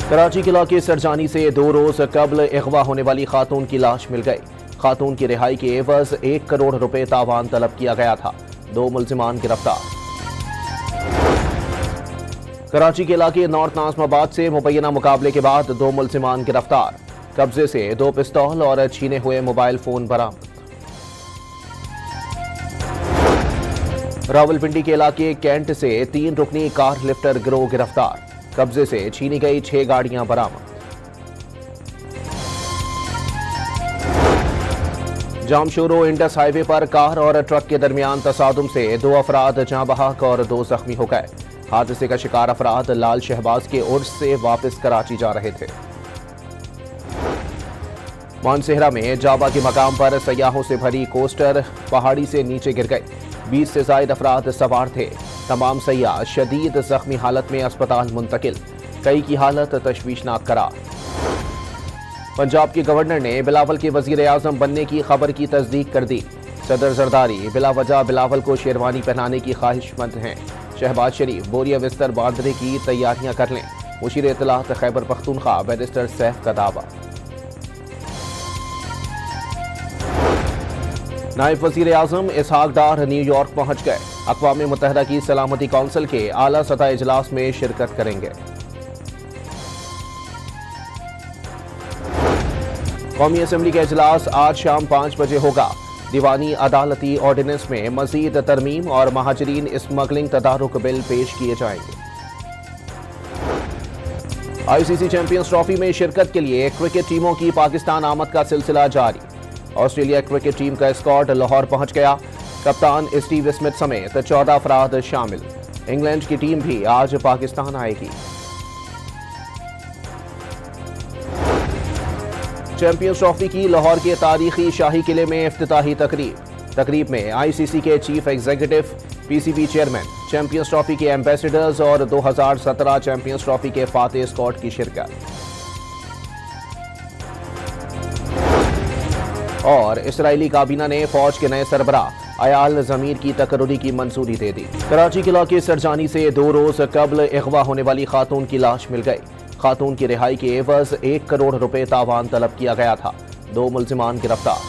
कराची के इलाके सरजानी से 2 रोज कबल अगवा होने वाली खातून की लाश मिल गई। खातून की रिहाई के एवज 1 करोड़ रुपए तावान तलब किया गया था। 2 मुल्जिमान गिरफ्तार। कराची के इलाके नॉर्थ नाज़िमाबाद से मुबैना मुकाबले के बाद 2 मुल्जिमान गिरफ्तार। कब्जे से 2 पिस्तौल और छीने हुए मोबाइल फोन बरामद। रावलपिंडी के इलाके कैंट से 3 रुकनी कार लिफ्टर गिरोह गिरफ्तार। कब्जे से छीनी गई 6 गाड़ियां बरामद। जामशोरो इंडस हाईवे पर कार और ट्रक के दरमियान तसादुम से 2 अफराद जाँ बहक और 2 जख्मी हो गए। हादसे का शिकार अफराद लाल शहबाज के उर्स से वापस कराची जा रहे थे। मानसेहरा में जाबा के मकाम पर सयाहों से भरी कोस्टर पहाड़ी से नीचे गिर गई। 20 से ज्यादा अफराद सवार थे। तमाम सयाह शदीद जख्मी हालत में अस्पताल मुंतकिल। कई की हालत तशवीशनाक करार। पंजाब के गवर्नर ने बिलावल के वजीर आजम बनने की खबर की तस्दीक कर दी। सदर जरदारी बिलावजह बिलावल को शेरवानी पहनाने की ख्वाहिशमंद हैं। शहबाज शरीफ बोरिया बिस्तर बांधने की तैयारियां कर लें। मुशीर इत्तलात खैबर पख्तूनख्वा बैरिस्टर सैफ का दावा। नायब वजीर आजम इसहाक डार न्यूयॉर्क पहुंच गए। अक़वाम मुत्तहिदा की सलामती कौंसिल के आला सतह इजलास में शिरकत करेंगे। कौमी असम्बली का इजलास आज शाम 5 बजे होगा। दीवानी अदालती ऑर्डिनेंस में मजीद तरमीम और महाजरीन स्मगलिंग तदारुक बिल पेश किए जाएंगे। ICC चैंपियंस ट्रॉफी में शिरकत के लिए क्रिकेट टीमों की पाकिस्तान आमद का सिलसिला जारी। ऑस्ट्रेलिया क्रिकेट टीम का स्क्वाड लाहौर पहुंच गया। कप्तान स्टीव स्मिथ समेत 14 अफराद शामिल। इंग्लैंड की टीम भी आज पाकिस्तान आएगी। चैंपियंस ट्रॉफी की लाहौर के तारीखी शाही किले में इफ्तिताही तकरीब में ICC के chief executive, PCB chairman, champions trophy के एम्बेसडर्स और 2017 चैंपियंस ट्रॉफी के फातेह स्क्वाड की शिरकत। और इसराइली काबीना ने फौज के नए सरबराह अयाल ज़मीर की तकर्री की मंजूरी दे दी। कराची के इलाके सरजानी से 2 रोज कबल अगवा होने वाली खातून की लाश मिल गई। खातून की रिहाई के एवज 1 करोड़ रुपए तावान तलब किया गया था। 2 मुल्जिमान गिरफ्तार।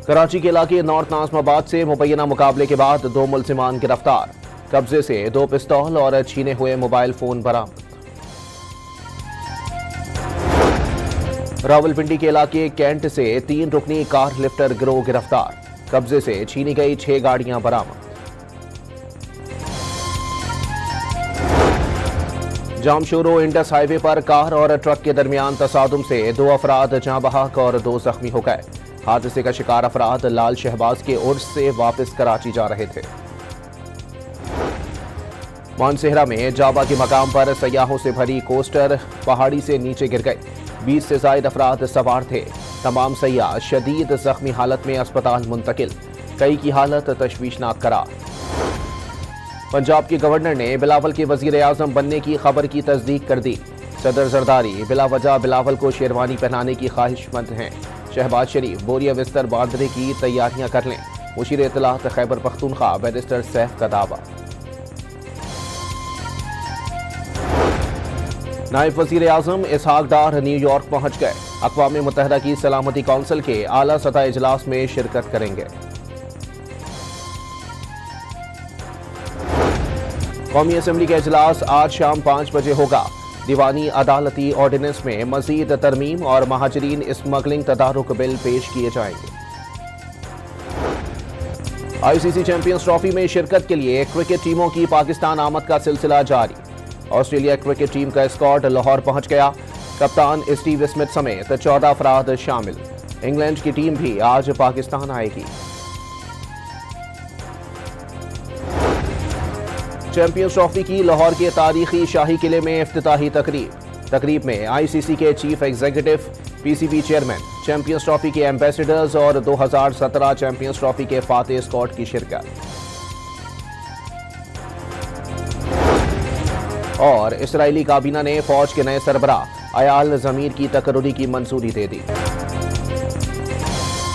कराची के इलाके नॉर्थ नाज़िमाबाद से मुबैना मुकाबले के बाद 2 मुल्जिमान गिरफ्तार। कब्जे से 2 पिस्तौल और छीने हुए मोबाइल फोन बरामद। रावलपिंडी के इलाके कैंट से 3 रुकनी कार लिफ्टर गिरोह गिरफ्तार। कब्जे से छीनी गई 6 गाड़ियां बरामद। जामशोरो इंडस हाईवे पर कार और ट्रक के दरमियान तसादुम से 2 अफराद जाँ बहक और 2 जख्मी हो गए। हादसे का शिकार अफराद लाल शहबाज के उर्स से वापस कराची जा रहे थे। मानसेहरा में जाबा के मकाम पर सयाहों से भरी कोस्टर पहाड़ी से नीचे गिर गई। 20 से ज्यादा अफराद सवार थे। तमाम सयाह शदीद जख्मी हालत में अस्पताल मुंतकिल। कई की हालत तशवीशनाक करार। पंजाब के गवर्नर ने बिलावल के वजीर आजम बनने की खबर की तस्दीक कर दी। सदर जरदारी बिलावजह बिलावल को शेरवानी पहनाने की ख्वाहिशमंद हैं। शहबाज शरीफ बोरिया बिस्तर बांधने की तैयारियां कर लें। मुशीर इत्तलात खैबर पख्तूनख्वा बैरिस्टर सैफ का दावा। नायब वजीर आजम इसहाक डार न्यूयॉर्क पहुंच गए। अक़वाम मुत्तहिदा की सलामती कौंसिल के आला सतह इजलास में शिरकत करेंगे। कौमी असम्बली का इजलास आज शाम 5 बजे होगा। दीवानी अदालती ऑर्डिनेंस में मजीद तरमीम और महाजरीन स्मगलिंग तदारुक बिल पेश किए जाएंगे। ICC चैंपियंस ट्रॉफी में शिरकत के लिए क्रिकेट टीमों की पाकिस्तान आमद का सिलसिला जारी। ऑस्ट्रेलिया क्रिकेट टीम का स्क्वाड लाहौर पहुंच गया। कप्तान स्टीव स्मिथ समेत 14 अफराद शामिल। इंग्लैंड की टीम भी आज पाकिस्तान आएगी। चैंपियंस ट्रॉफी की लाहौर के तारीखी शाही किले में इफ्तिताही तकरीब में ICC के chief executive, PCB chairman, champions trophy के एम्बेसडर्स और 2017 चैंपियंस ट्रॉफी के फातेह स्क्वाड की शिरकत। और इसराइली काबीना ने फौज के नए सरबराह अयाल ज़मीर की तकर्री की मंजूरी दे दी।